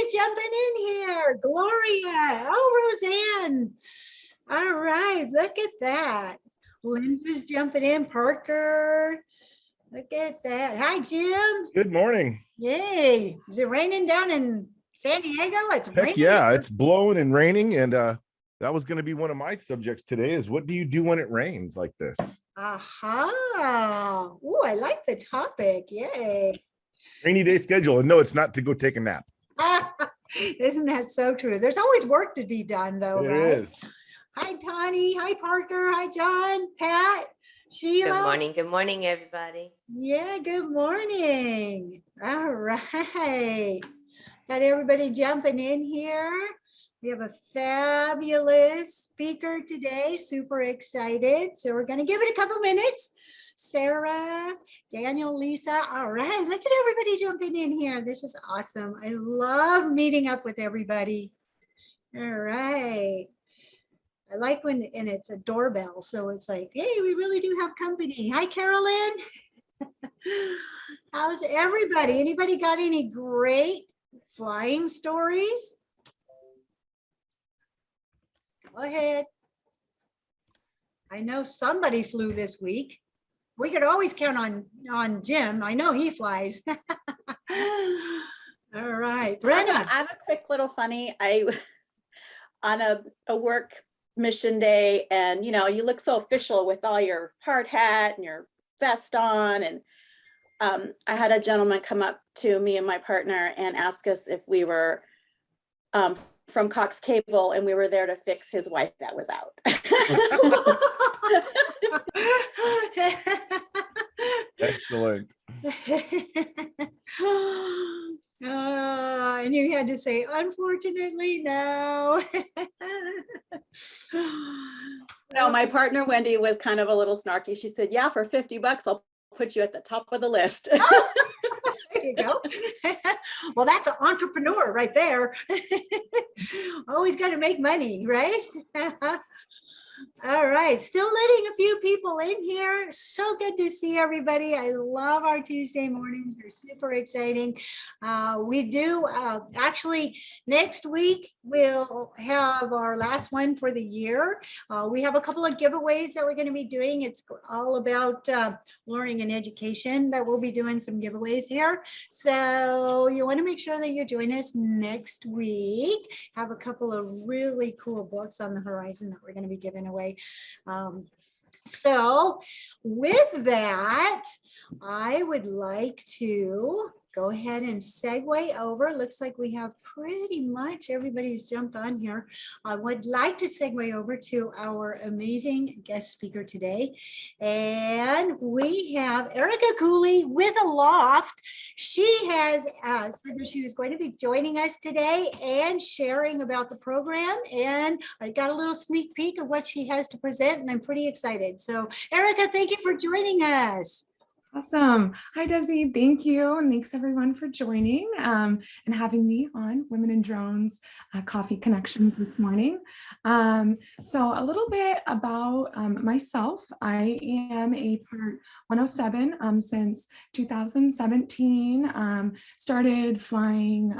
everybody's jumping in here. Gloria. Oh, Roseanne. All right, look at that. Linda's jumping in. Parker. Look at that. Hi, Jim. Good morning. Yay. Is it raining down in San Diego? It's Heck raining. yeah, it's blowing and raining. And that was going to be one of my subjects today is what do you do when it rains like this? Aha. Oh, I like the topic. Yay. Rainy day schedule. And no, it's not to go take a nap. Isn't that so true? There's always work to be done, though, There right? is. Hi, Tawny. Hi, Parker. Hi, John. Pat. Sheila. Good morning. Good morning, everybody. Yeah, good morning. All right. Got everybody jumping in here. We have a fabulous speaker today. Super excited. So we're going to give it a couple minutes. Sarah, Daniel, Lisa. All right. Look at everybody jumping in here. This is awesome. I love meeting up with everybody. All right. I like when, and it's a doorbell. So it's like, hey, we really do have company. Hi, Carolyn. How's everybody? Anybody got any great flying stories? Go ahead. I know somebody flew this week. We could always count on Jim. I know he flies. All right, Brenda. I have a quick little funny. On a work mission day, and you know, you look so official with all your hard hat and your vest on, and I had a gentleman come up to me and my partner and ask us if we were from Cox Cable, and we were there to fix his wife that was out. Excellent. And you had to say, unfortunately, no. No, my partner Wendy was kind of a little snarky. She said, yeah, for $50 I'll put you at the top of the list. There you go. Well, that's an entrepreneur right there. Always got to make money, right? All right, still letting a few people in here. So good to see everybody. I love our Tuesday mornings. They're super exciting. We do actually next week we'll have our last one for the year. We have a couple of giveaways that we're going to be doing. It's all about learning and education that we'll be doing some giveaways here. So you want to make sure that you join us next week. Have a couple of really cool books on the horizon that we're going to be giving away. So with that, I would like to go ahead and segue over. Looks like we have pretty much everybody's jumped on here. I would like to segue over to our amazing guest speaker today. And we have Erica Cooley with Aloft. She has said that she was going to be joining us today and sharing about the program. And I got a little sneak peek of what she has to present, and I'm pretty excited. So Erica, thank you for joining us. Awesome. Hi, Desi. Thank you. And thanks everyone for joining and having me on Women in Drones Coffee Connections this morning. So a little bit about myself. I am a Part 107 since 2017. Started flying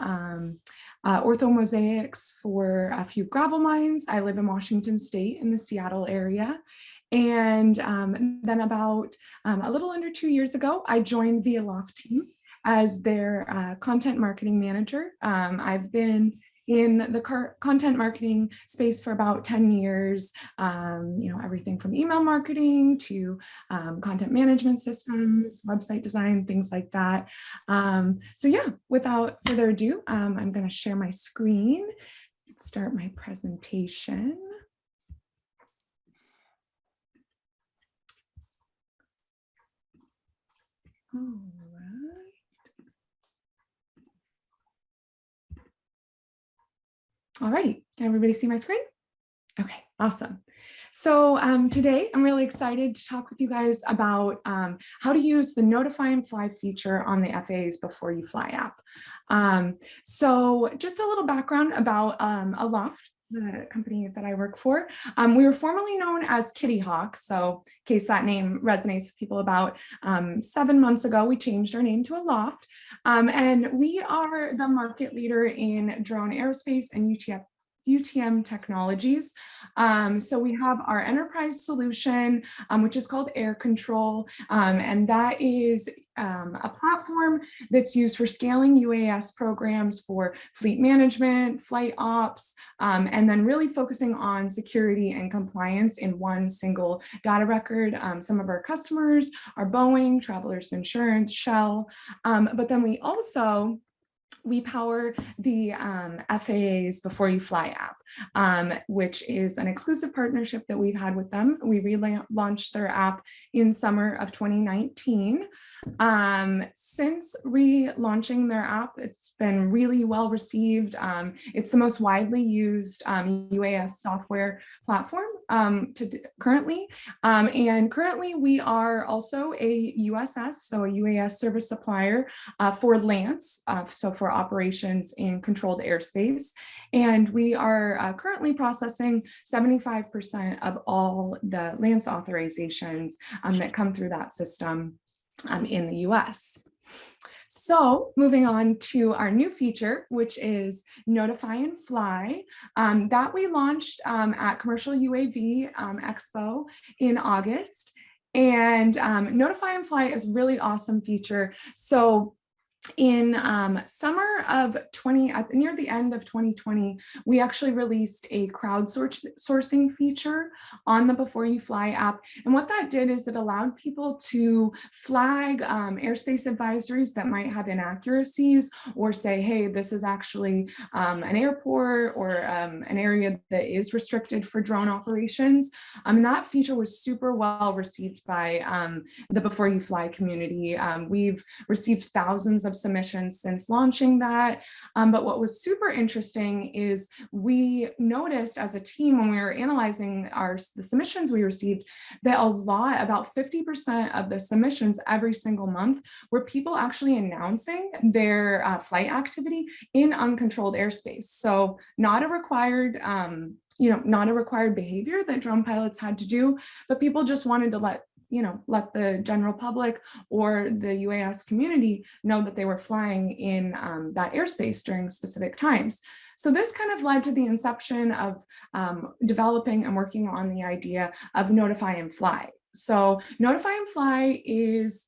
orthomosaics for a few gravel mines. I live in Washington State in the Seattle area. And then about a little under 2 years ago, I joined the Aloft team as their content marketing manager. I've been in the content marketing space for about 10 years, you know, everything from email marketing to content management systems, website design, things like that. So yeah, without further ado, I'm going to share my screen, start my presentation. All right. All righty. Can everybody see my screen? Okay, awesome. So today I'm really excited to talk with you guys about how to use the Notify and Fly feature on the FAA's Before You Fly app. So just a little background about Aloft. the company that I work for. We were formerly known as Kitty Hawk. So in case that name resonates with people, about 7 months ago, we changed our name to Aloft. And we are the market leader in drone aerospace and UTM technologies. So we have our enterprise solution, which is called Air Control, and that is a platform that's used for scaling UAS programs for fleet management, flight ops, and then really focusing on security and compliance in one single data record. Some of our customers are Boeing, Travelers Insurance, Shell, but then we power the FAA's Before You Fly app, which is an exclusive partnership that we've had with them. We relaunched their app in summer of 2019. Since relaunching their app, it's been really well received. It's the most widely used UAS software platform currently. And currently we are also a USS, so a UAS service supplier for Lance, so for operations in controlled airspace. And we are currently processing 75% of all the Lance authorizations that come through that system in the US. So moving on to our new feature, which is Notify and Fly, that we launched at Commercial UAV Expo in August. And Notify and Fly is a really awesome feature. So in summer of near the end of 2020, we actually released a crowdsourcing feature on the Before You Fly app. And what that did is it allowed people to flag airspace advisories that might have inaccuracies, or say, hey, this is actually an airport or an area that is restricted for drone operations. And that feature was super well received by the Before You Fly community. We've received thousands of submissions since launching that. But what was super interesting is we noticed as a team when we were analyzing the submissions we received, that about 50% of the submissions every single month were people actually announcing their flight activity in uncontrolled airspace. So not a required not a required behavior that drone pilots had to do, but people just wanted to let the general public or the UAS community know that they were flying in that airspace during specific times. So this kind of led to the inception of developing and working on the idea of Notify and Fly. So Notify and Fly is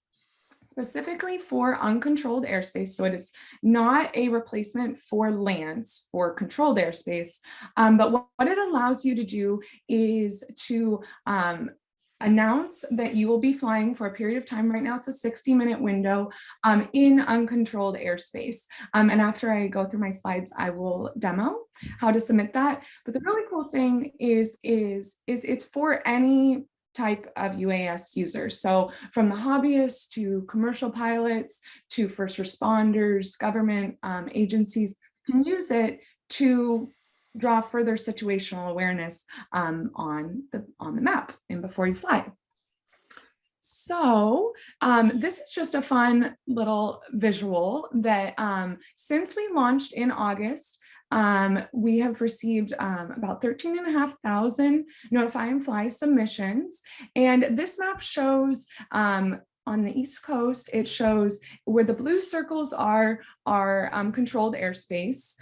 specifically for uncontrolled airspace. So it is not a replacement for Lance for controlled airspace. But what it allows you to do is to announce that you will be flying for a period of time. Right now it's a 60-minute window in uncontrolled airspace. And after I go through my slides, I will demo how to submit that. But the really cool thing is it's for any type of UAS users. So from the hobbyists to commercial pilots to first responders, government agencies can use it to draw further situational awareness on the map and Before You Fly. So this is just a fun little visual that since we launched in August, we have received about 13,500 Notify and Fly submissions. And this map shows on the East Coast, it shows where the blue circles are controlled airspace.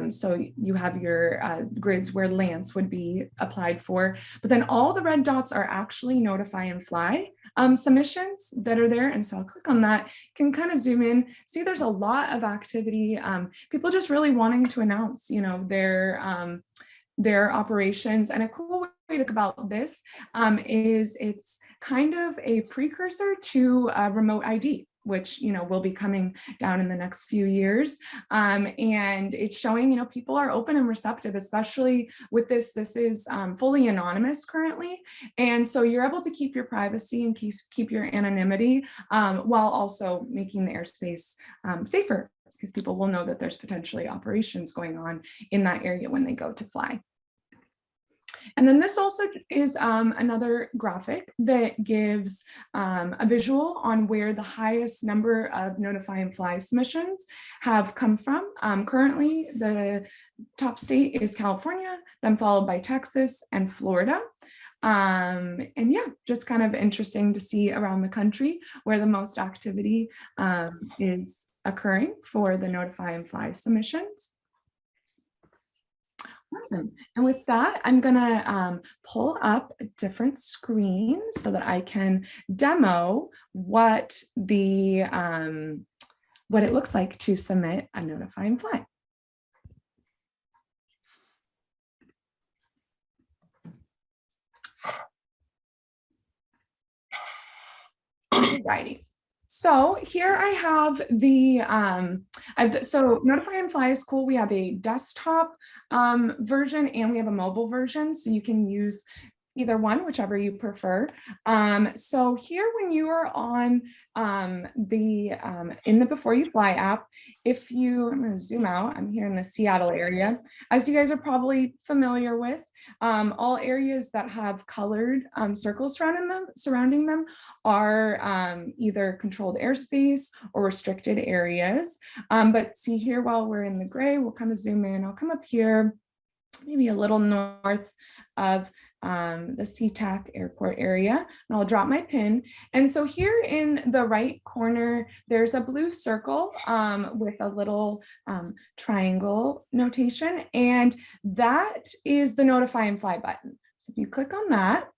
So you have your grids where Lance would be applied for, but then all the red dots are actually Notify and Fly submissions that are there. And so I'll click on that, can kind of zoom in, see there's a lot of activity, people just really wanting to announce, their operations. And a cool way to think about this is it's kind of a precursor to remote ID, which will be coming down in the next few years. And it's showing people are open and receptive, especially with this. This is fully anonymous currently. And so you're able to keep your privacy and keep your anonymity while also making the airspace safer, because people will know that there's potentially operations going on in that area when they go to fly. And then this also is another graphic that gives a visual on where the highest number of Notify and Fly submissions have come from. Currently, the top state is California, then followed by Texas and Florida. And yeah, just kind of interesting to see around the country where the most activity is occurring for the Notify and Fly submissions. Awesome. And with that, I'm gonna pull up a different screen so that I can demo what the what it looks like to submit a Notify and Fly. Alrighty. So here I have the, so Notify and Fly is cool. We have a desktop version and we have a mobile version. So you can use either one, whichever you prefer. So here when you are on in the Before You Fly app, if you, I'm gonna zoom out, I'm here in the Seattle area. As you guys are probably familiar with, all areas that have colored circles surrounding them are either controlled airspace or restricted areas. But see here, while we're in the gray, we'll kind of zoom in. I'll come up here, maybe a little north of the SeaTac airport area, and I'll drop my pin. And so here in the right corner, there's a blue circle with a little triangle notation, and that is the Notify and Fly button. So if you click on that,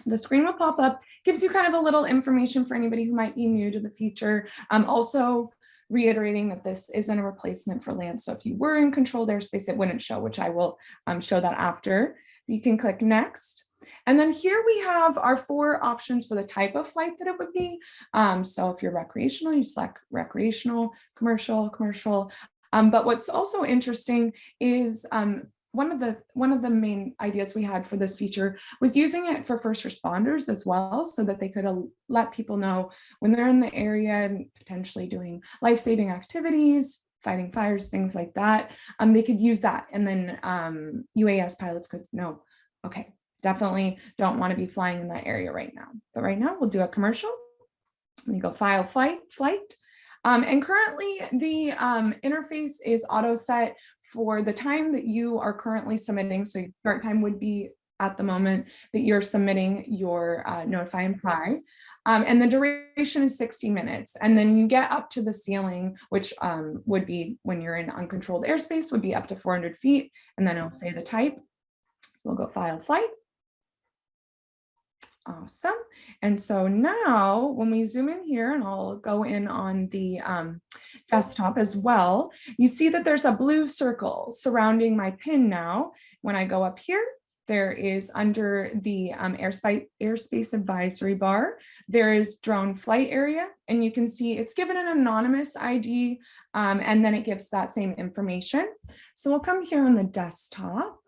the screen will pop up, gives you kind of a little information for anybody who might be new to the feature. Also reiterating that this isn't a replacement for land. So if you were in controlled airspace, it wouldn't show, which I will show that after. You can click next. And then here we have our 4 options for the type of flight that it would be. So if you're recreational, you select recreational, commercial. But what's also interesting is one of the main ideas we had for this feature was using it for first responders as well, so that they could let people know when they're in the area and potentially doing life-saving activities, fighting fires, things like that. They could use that, and then UAS pilots could know, okay, definitely don't want to be flying in that area right now. But right now we'll do a commercial. When you go file flight. And currently the interface is auto set for the time that you are currently submitting. So your start time would be at the moment that you're submitting your Notify and Fly. And the duration is 60 minutes. And then you get up to the ceiling, which would be, when you're in uncontrolled airspace, would be up to 400 feet. And then it'll say the type. So we'll go file flight. Awesome. And so now when we zoom in here, and I'll go in on the desktop as well, you see that there's a blue circle surrounding my pin now. When I go up here, there is, under the airspace advisory bar, there is drone flight area, and you can see it's given an anonymous ID, and then it gives that same information. So we'll come here on the desktop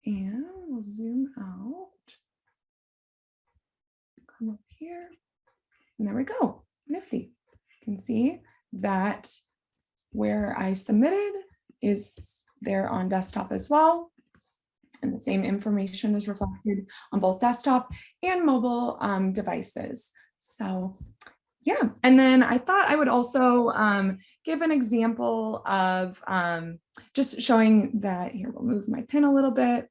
and we'll zoom out. Come up here, and there we go, nifty. You can see that where I submitted is there on desktop as well. And the same information is reflected on both desktop and mobile devices. So yeah, and then I thought I would also give an example of just showing that, here, we'll move my pin a little bit.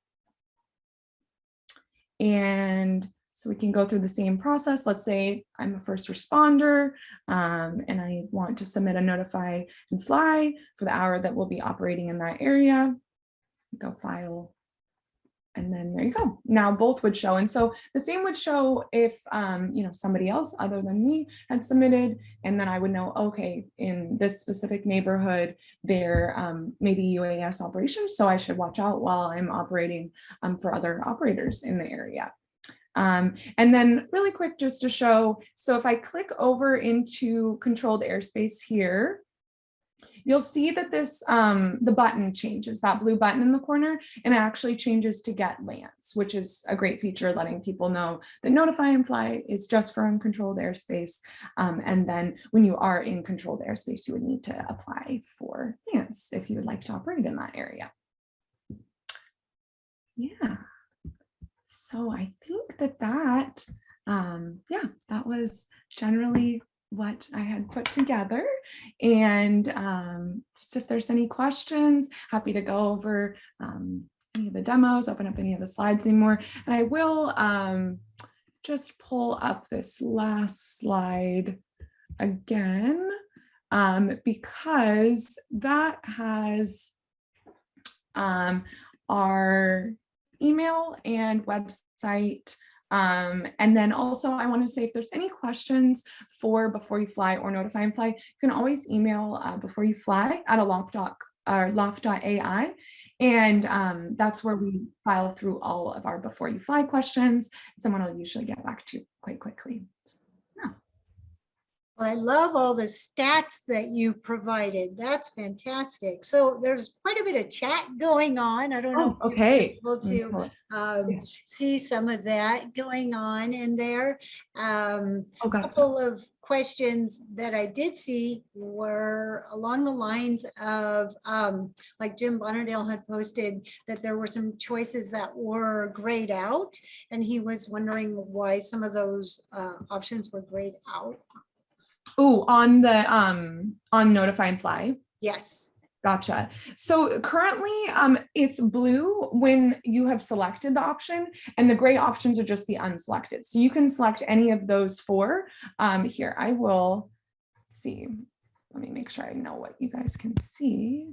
And so we can go through the same process. Let's say I'm a first responder and I want to submit a Notify and Fly for the hour that we'll be operating in that area. Go file, and then there you go. Now both would show. And so the same would show if somebody else other than me had submitted, and then I would know, okay, in this specific neighborhood, there may be UAS operations, so I should watch out while I'm operating for other operators in the area. And then really quick, just to show, so if I click over into controlled airspace here, you'll see that this, the button changes, that blue button in the corner, and it actually changes to get lands, which is a great feature, letting people know that Notify and Fly is just for uncontrolled airspace. And then when you are in controlled airspace, you would need to apply for lands if you would like to operate in that area. Yeah. So I think that was generally what I had put together. And just if there's any questions, happy to go over any of the demos, open up any of the slides anymore. And I will just pull up this last slide again, because that has our email and website. And then also I want to say, if there's any questions for Before You Fly or Notify and Fly, you can always email Before You Fly at aloft.ai. And that's where we file through all of our Before You Fly questions. Someone will usually get back to you quite quickly. Well, I love all the stats that you provided. That's fantastic. So there's quite a bit of chat going on. I don't know. Oh, if okay. you're able to Yes. see some of that going on in there. A Oh, gotcha. couple of questions that I did see were along the lines of, like Jim Bonnerdale had posted that there were some choices that were grayed out, and he was wondering why some of those options were grayed out. Oh, on the on Notify and Fly. Yes. Gotcha. So currently it's blue when you have selected the option, and the gray options are just the unselected. So you can select any of those four. Here, I will see. Let me make sure I know what you guys can see.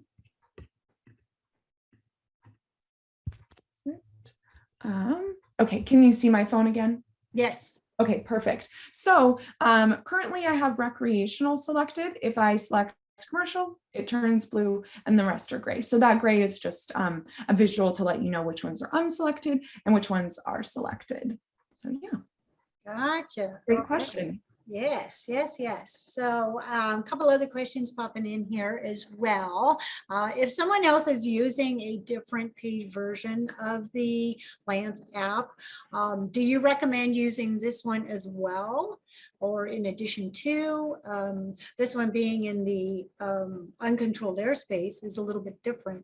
Okay, can you see my phone again? Yes. Okay, perfect. So currently I have recreational selected. If I select commercial, it turns blue and the rest are gray. So that gray is just a visual to let you know which ones are unselected and which ones are selected. So yeah. Gotcha. Great question. Yes, yes, yes. So a couple other questions popping in here as well. If someone else is using a different paid version of the Lance app, do you recommend using this one as well? Or in addition to this one being in the uncontrolled airspace is a little bit different.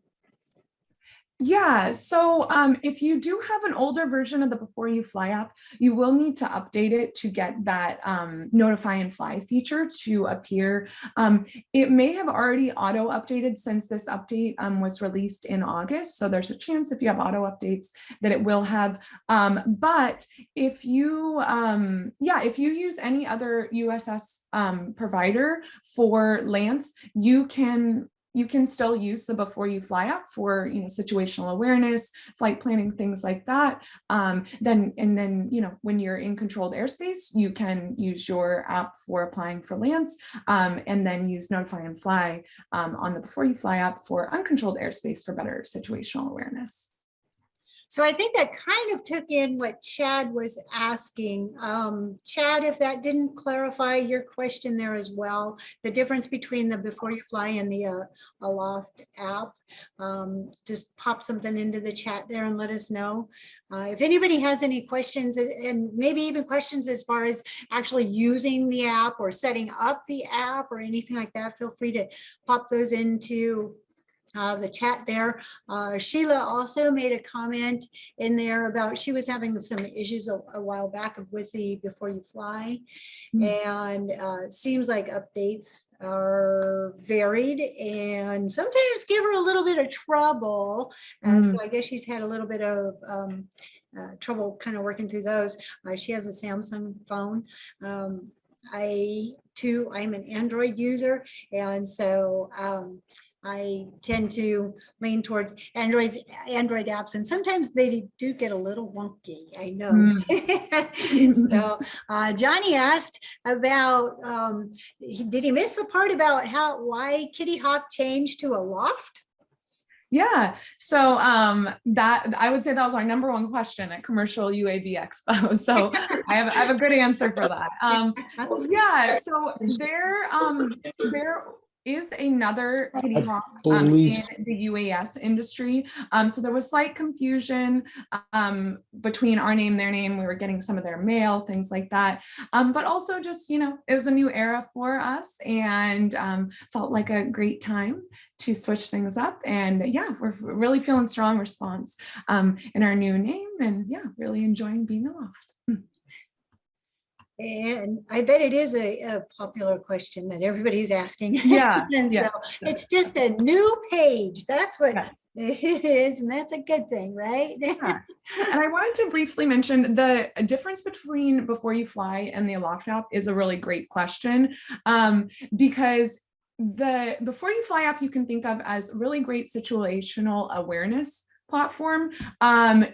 Yeah, so if you do have an older version of the Before You Fly app, you will need to update it to get that Notify and Fly feature to appear. It may have already auto updated since this update was released in August. So there's a chance if you have auto updates that it will have. But if you, if you use any other USS provider for Lance, you can still use the Before You Fly app for, situational awareness, flight planning, things like that. Then when you're in controlled airspace, you can use your app for applying for Lance, and then use Notify and Fly on the Before You Fly app for uncontrolled airspace for better situational awareness. So I think that kind of took in what Chad was asking. Chad, if that didn't clarify your question there as well, the difference between the Before You Fly and the Aloft app, just pop something into the chat there and let us know. If anybody has any questions, and maybe even questions as far as actually using the app or setting up the app or anything like that, feel free to pop those into the chat there. Sheila also made a comment in there about she was having some issues a while back with the Before You Fly, and seems like updates are varied and sometimes give her a little bit of trouble. So I guess she's had a little bit of trouble kind of working through those. She has a Samsung phone. I'm an Android user, and so I tend to lean towards Android apps, and sometimes they do get a little wonky, I know. So Johnny asked about, did he miss the part about why Kitty Hawk changed to Aloft? Yeah, so that I would say that was our number one question at Commercial UAV Expo. So I have a good answer for that. Yeah, so their is another I talk believe in the UAS industry. So there was slight confusion between our name, their name. We were getting some of their mail, things like that. But also just, you know, it was a new era for us, and felt like a great time to switch things up. And yeah, we're really feeling strong response in our new name, and yeah, really enjoying being Aloft. And I bet it is a popular question that everybody's asking. Yeah, And yeah, so it's just a new page. That's what Yeah. it is. And that's a good thing, right? Yeah. And I wanted to briefly mention the difference between Before You Fly and the Aloft app is a really great question, because the Before You Fly app you can think of as really great situational awareness platform.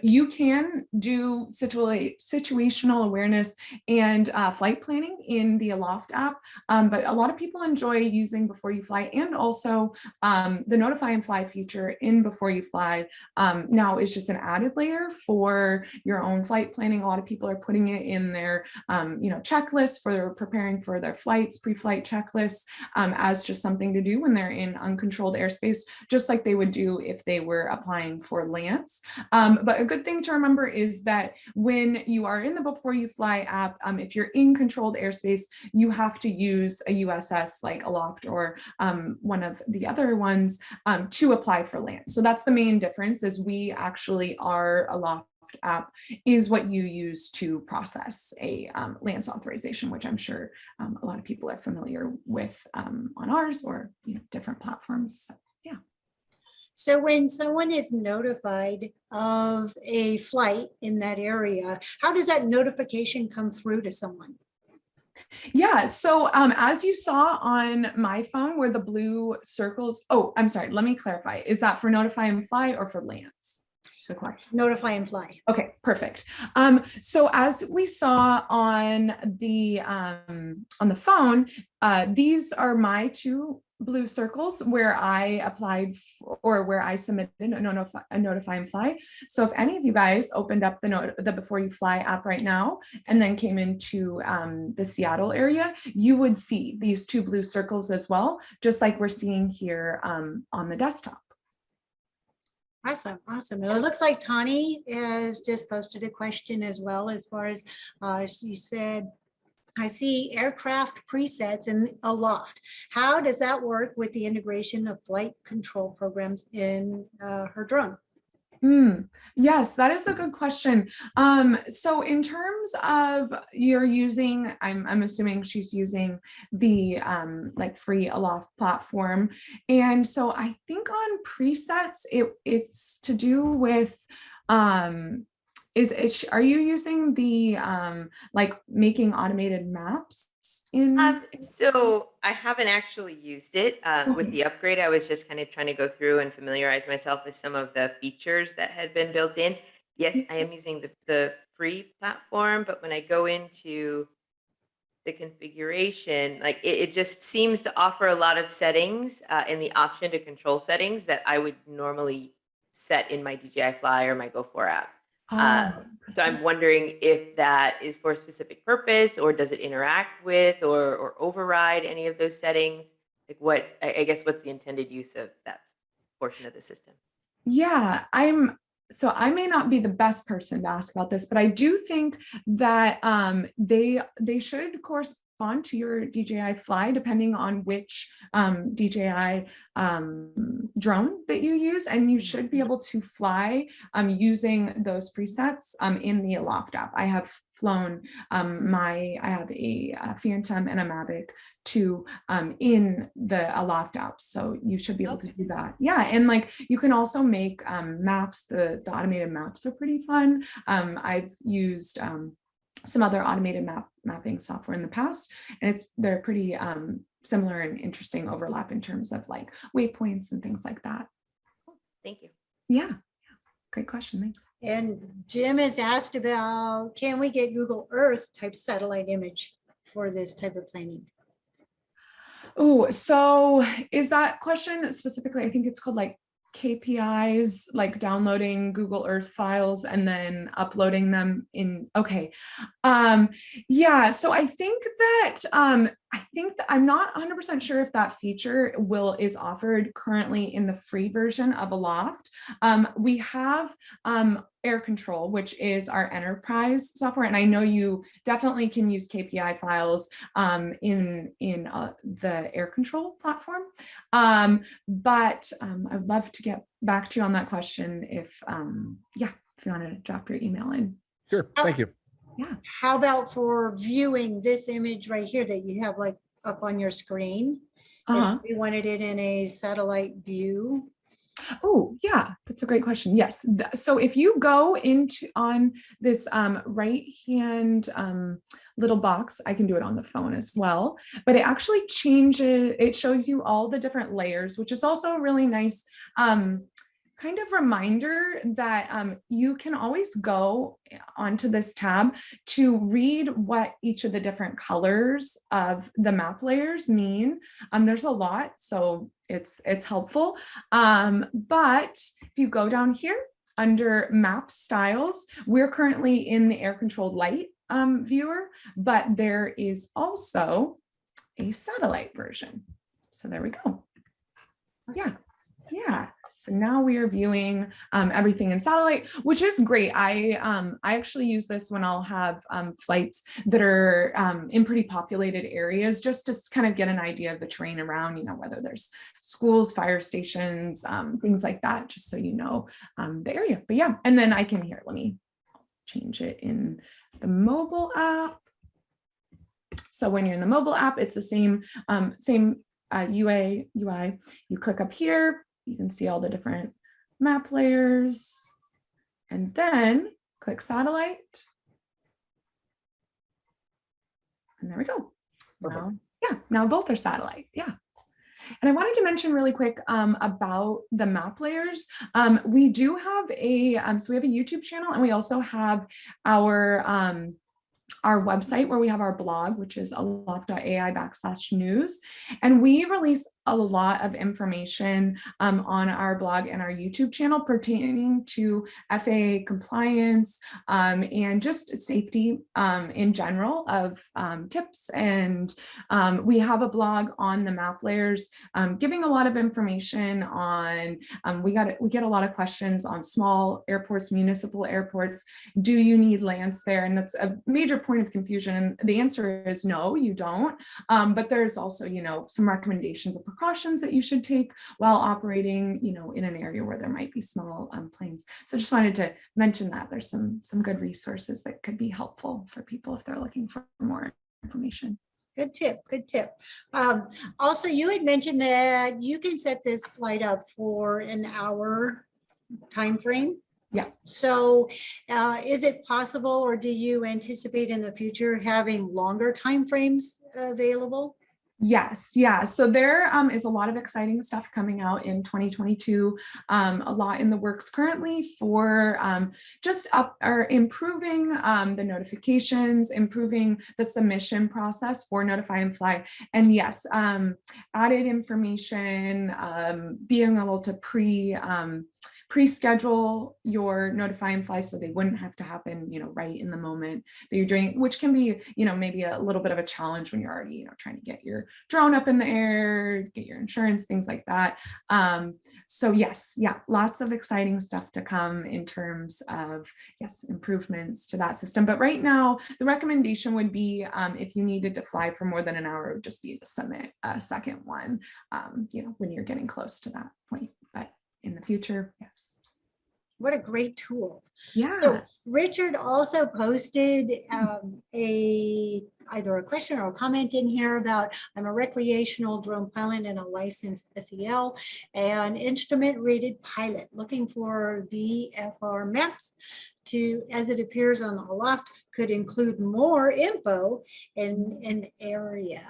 You can do situational awareness and flight planning in the Aloft app, but a lot of people enjoy using Before You Fly, and also the Notify and Fly feature in Before You Fly now is just an added layer for your own flight planning. A lot of people are putting it in their checklists for preparing for their flights, pre-flight checklists, as just something to do when they're in uncontrolled airspace, just like they would do if they were applying for Lance. But a good thing to remember is that when you are in the Before You Fly app, if you're in controlled airspace, you have to use a USS like Aloft or one of the other ones to apply for Lance. So that's the main difference, is we actually are Aloft app is what you use to process a Lance authorization, which I'm sure a lot of people are familiar with on ours or different platforms. So, yeah. So when someone is notified of a flight in that area, how does that notification come through to someone? Yeah, so as you saw on my phone where the blue circles, oh, I'm sorry, let me clarify. Is that for Notify and Fly or for Lance? The question. Notify and Fly. Okay, perfect. So as we saw on the phone, these are my two blue circles where I applied or where I submitted a Notify and Fly. So if any of you guys opened up the Before You Fly app right now and then came into the Seattle area, you would see these two blue circles as well, just like we're seeing here on the desktop. Awesome, awesome. It looks like Tani has just posted a question as well, as far as she said, I see aircraft presets in Aloft. How does that work with the integration of flight control programs in her drone? Yes, that is a good question. So in terms of you're using, I'm assuming she's using the like free Aloft platform. And so I think on presets, it's to do with are you using the like making automated maps in So I haven't actually used it with the upgrade. I was just kind of trying to go through and familiarize myself with some of the features that had been built in. Yes, I am using the free platform, but when I go into the configuration, like it just seems to offer a lot of settings in the option to control settings that I would normally set in my DJI Fly or my Go4 app. So I'm wondering if that is for a specific purpose, or does it interact with or override any of those settings? Like what, I guess, what's the intended use of that portion of the system? Yeah, so I may not be the best person to ask about this, but I do think that they should correspond to your DJI Fly, depending on which DJI drone that you use, and you should be able to fly using those presets in the Aloft app. I have flown I have a Phantom and a Mavic 2 in the Aloft app, so you should be able to do that. Yeah, and like you can also make maps. The automated maps are pretty fun. I've used some other automated mapping software in the past, and they're pretty similar and interesting overlap in terms of like waypoints and things like that. Thank you. Yeah, great question. Thanks. And Jim has asked about, can we get Google Earth type satellite image for this type of planning? Oh, so is that question specifically, I think it's called like KPIs, like downloading Google Earth files and then uploading them in. Okay. Yeah, so I think that I'm not 100% sure if that feature is offered currently in the free version of Aloft. We have Air Control, which is our enterprise software, and I know you definitely can use KPI files in the Air Control platform. But I'd love to get back to you on that question if you want to drop your email in. Sure, thank you. Yeah. How about for viewing this image right here that you have like up on your screen? If we wanted it in a satellite view. Oh, yeah, that's a great question. Yes. So if you go on this right hand little box, I can do it on the phone as well, but it actually it shows you all the different layers, which is also a really nice kind of reminder that you can always go onto this tab to read what each of the different colors of the map layers mean. There's a lot, so it's helpful. But if you go down here under map styles, we're currently in the air controlled light viewer, but there is also a satellite version. So there we go. Yeah. So now we are viewing everything in satellite, which is great. I actually use this when I'll have flights that are in pretty populated areas, just to kind of get an idea of the terrain around, whether there's schools, fire stations, things like that, just so you know the area. But yeah, and then let me change it in the mobile app. So when you're in the mobile app, it's the same UI. You click up here. You can see all the different map layers, and then click satellite. And there we go. Now both are satellite. Yeah. And I wanted to mention really quick about the map layers. We do have a YouTube channel, and we also have our website where we have our blog, which is aloft.ai/news. And we release a lot of information on our blog and our YouTube channel pertaining to FAA compliance and just safety in general of tips. And we have a blog on the map layers giving a lot of information on, we get a lot of questions on small airports, municipal airports. Do you need LANs there? And that's a major point of confusion. And the answer is no, you don't. But there's also, some recommendations of precautions that you should take while operating, in an area where there might be small planes. So just wanted to mention that there's some good resources that could be helpful for people if they're looking for more information. Good tip. Also, you had mentioned that you can set this flight up for an hour time frame. Yeah. So is it possible, or do you anticipate in the future having longer time frames available? Yes. Yeah. So there is a lot of exciting stuff coming out in 2022, a lot in the works currently for improving the notifications, improving the submission process for Notify and Fly. And yes, added information, being able to pre-schedule your Notify and Fly so they wouldn't have to happen, right in the moment that you're doing, which can be, maybe a little bit of a challenge when you're already, trying to get your drone up in the air, get your insurance, things like that. So yes, lots of exciting stuff to come in terms of, improvements to that system. But right now, the recommendation would be if you needed to fly for more than an hour, it would just be to submit a second one, when you're getting close to that point. But in the future, yes. What a great tool. Yeah. So Richard also posted either a question or a comment in here about, I'm a recreational drone pilot and a licensed SEL and instrument rated pilot looking for VFR maps to, as it appears on Aloft, could include more info in an area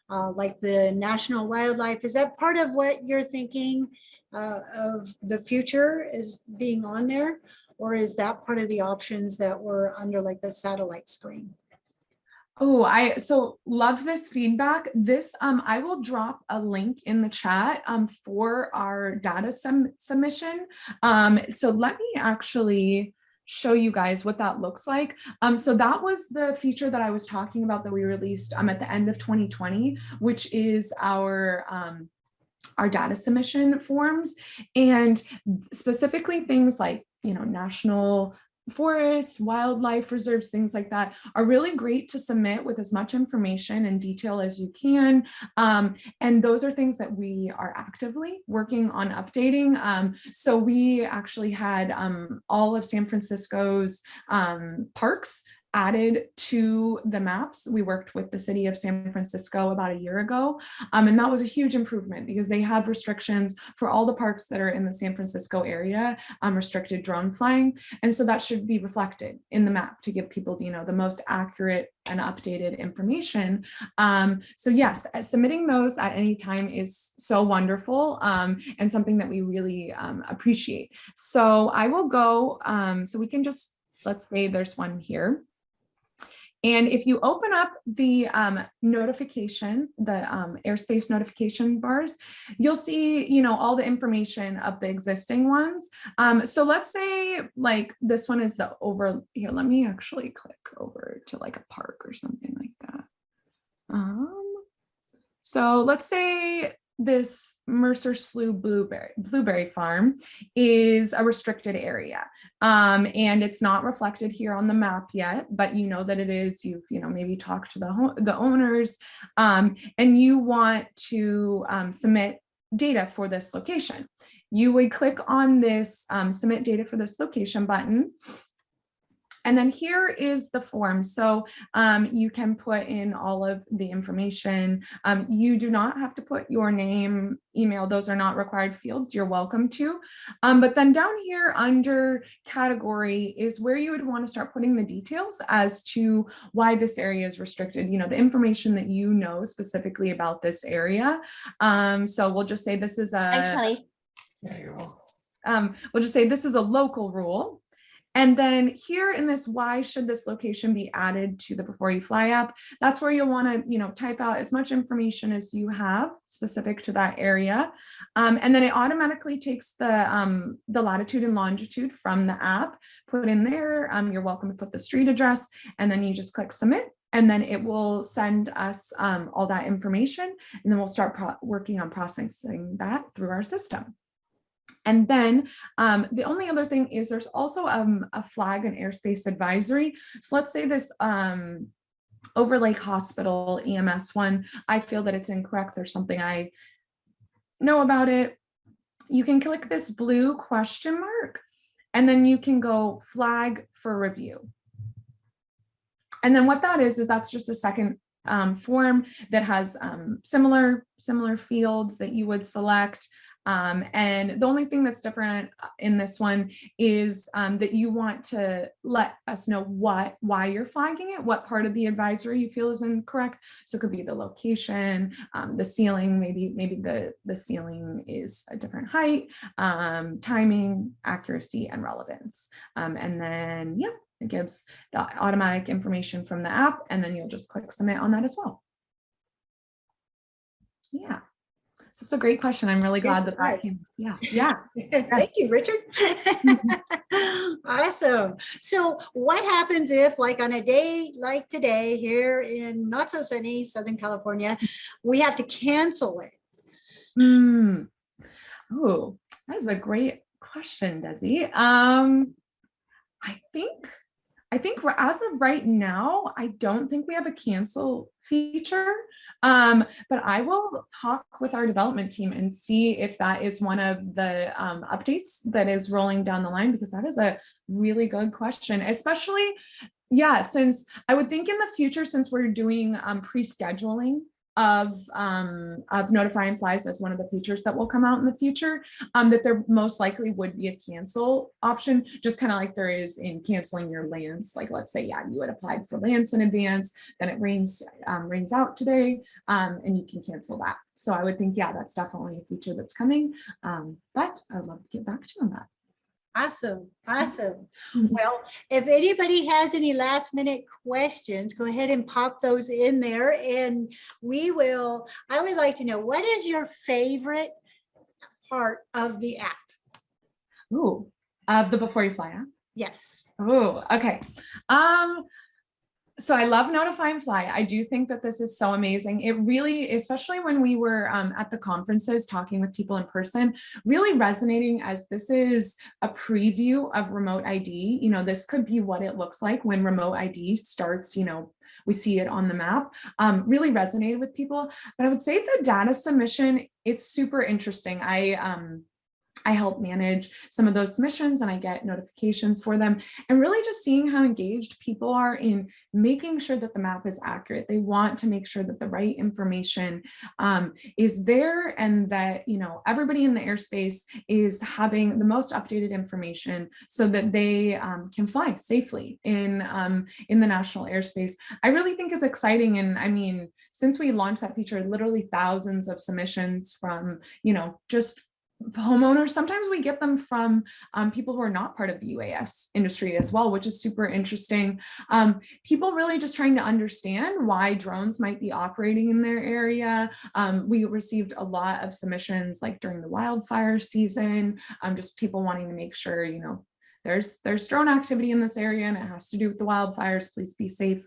like the national wildlife. Is that part of what you're thinking of the future is being on there, or is that part of the options that were under like the satellite screen? Oh, I so love this feedback. This I will drop a link in the chat for our data submission. So let me actually show you guys what that looks like. So that was the feature that I was talking about that we released at the end of 2020, which is our data submission forms, and specifically things like, you know, national forests, wildlife reserves, things like that are really great to submit with as much information and detail as you can. And those are things that we are actively working on updating. So we actually had all of San Francisco's parks added to the maps. We worked with the city of San Francisco about a year ago, and that was a huge improvement because they have restrictions for all the parks that are in the San Francisco area, restricted drone flying, and so that should be reflected in the map to give people, you know, the most accurate and updated information. So yes, submitting those at any time is so wonderful, and something that we really appreciate. So I will go, so we can just, let's say there's one here. And if you open up the notification, the airspace notification bars, you'll see, you know, all the information of the existing ones. So let's say like this one is the over here. Let me actually click over to like a park or something like that. So let's say this Mercer Slough Blueberry Farm is a restricted area, and it's not reflected here on the map yet, but you know that it is. You've, you know, maybe talked to the owners, and you want to submit data for this location. You would click on this submit data for this location button. And then here is the form. So you can put in all of the information. You do not have to put your name, email, those are not required fields. You're welcome to. But then down here under category is where you would want to start putting the details as to why this area is restricted, you know, the information that you know specifically about this area. So we'll just say this is a, we'll just say this is a local rule. And then here in this, why should this location be added to the Before You Fly app? That's where you'll want to, you know, type out as much information as you have specific to that area. And then it automatically takes the latitude and longitude from the app, put in there. You're welcome to put the street address, and then you just click submit. And then it will send us all that information. And then we'll start working on processing that through our system. And then the only other thing is there's also a flag and airspace advisory. So let's say this Over Lake Hospital EMS one, I feel that it's incorrect. There's something I know about it. You can click this blue question mark, and then you can go flag for review. And then what that is that's just a second form that has similar fields that you would select. And the only thing that's different in this one is that you want to let us know why you're flagging it, what part of the advisory you feel is incorrect. So it could be the location, the ceiling, maybe the ceiling is a different height, timing, accuracy, and relevance. And then, yeah, it gives the automatic information from the app, and then you'll just click submit on that as well. Yeah. So it's a great question. I'm really glad that came. Yeah. Thank you, Richard. Awesome. So what happens if, like, on a day like today here in not so sunny Southern California, we have to cancel it? Oh, that is a great question, Desi. I think as of right now, I don't think we have a cancel feature, but I will talk with our development team and see if that is one of the updates that is rolling down the line, because that is a really good question, especially, yeah, since I would think in the future, since we're doing pre-scheduling of notifying flies as one of the features that will come out in the future, that there most likely would be a cancel option, just kind of like there is in canceling your lands. Like, let's say, yeah, you had applied for lands in advance, then it rains out today, and you can cancel that. So I would think, yeah, that's definitely a feature that's coming, but I'd love to get back to you on that. Awesome, awesome. Well, if anybody has any last minute questions, go ahead and pop those in there and I would like to know, what is your favorite part of the app? Ooh, of the Before You Fly app. Yes. Oh, okay. So I love Notify and Fly. I do think that this is so amazing. It really, especially when we were at the conferences talking with people in person, really resonating, as this is a preview of remote ID. You know, this could be what it looks like when remote ID starts, you know, we see it on the map, really resonated with people. But I would say the data submission, it's super interesting. I help manage some of those submissions and I get notifications for them, and really just seeing how engaged people are in making sure that the map is accurate. They want to make sure that the right information is there, and that, you know, everybody in the airspace is having the most updated information so that they can fly safely in the national airspace. I really think is exciting. And I mean, since we launched that feature, literally thousands of submissions from, you know, just homeowners. Sometimes we get them from people who are not part of the UAS industry as well, which is super interesting. People really just trying to understand why drones might be operating in their area. We received a lot of submissions like during the wildfire season, just people wanting to make sure, you know, there's drone activity in this area and it has to do with the wildfires. Please be safe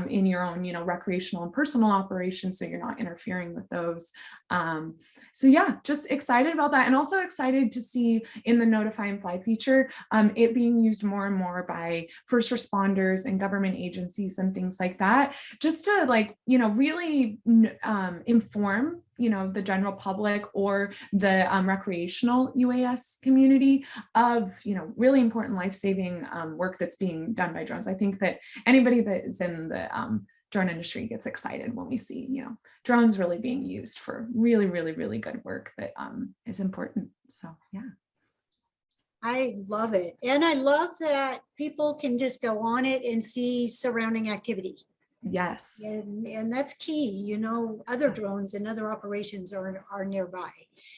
in your own, you know, recreational and personal operations, so you're not interfering with those. So yeah, just excited about that, and also excited to see in the Notify and Fly feature it being used more and more by first responders and government agencies and things like that, just to, like, you know, really inform, you know, the general public or the recreational UAS community of, you know, really important life-saving work that's being done by drones. I think that anybody that is in the drone industry gets excited when we see, you know, drones really being used for really, really, really good work that is important. So yeah. I love it. And I love that people can just go on it and see surrounding activity. Yes. And that's key, you know, other drones and other operations are nearby.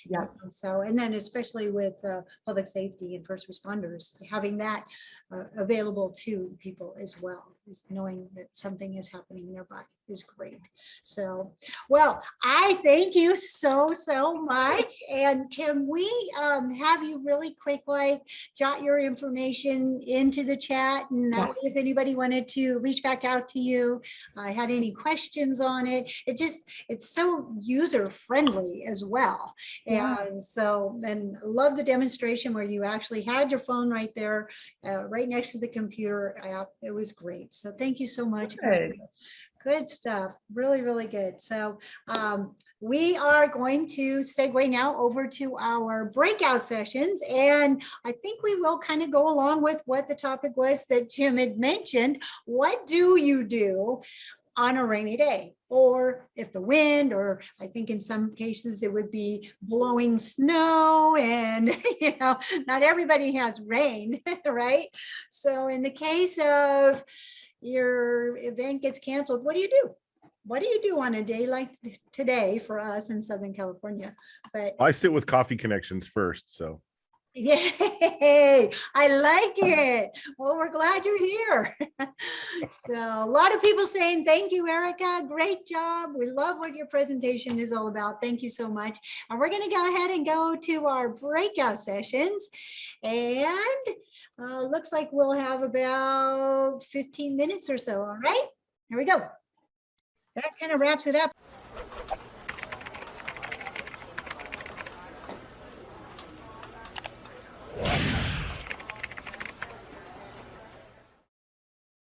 Yeah. So, and then especially with public safety and first responders, having that available to people as well, is knowing that something is happening nearby is great. So, well, I thank you so much. And can we have you really quick, like, jot your information into the chat, and that way if anybody wanted to reach back out to you, had any questions on it, it's so user friendly as well. Yeah. And so, and love the demonstration where you actually had your phone right there, right next to the computer app. It was great. So thank you so much. Good stuff. Really, really good. So we are going to segue now over to our breakout sessions. And I think we will kind of go along with what the topic was that Jim had mentioned. What do you do on a rainy day? Or if the wind, or I think in some cases it would be blowing snow, and you know, not everybody has rain, right? So in the case of your event gets canceled, what do you do? What do you do on a day like today for us in Southern California? But I sit with Coffee Connections first, so. yay, I like it. Well, we're glad you're here. So a lot of people saying, thank you, Erica. Great job. We love what your presentation is all about. Thank you so much. And we're going to go ahead and go to our breakout sessions. And looks like we'll have about 15 minutes or so. All right, here we go. That kind of wraps it up.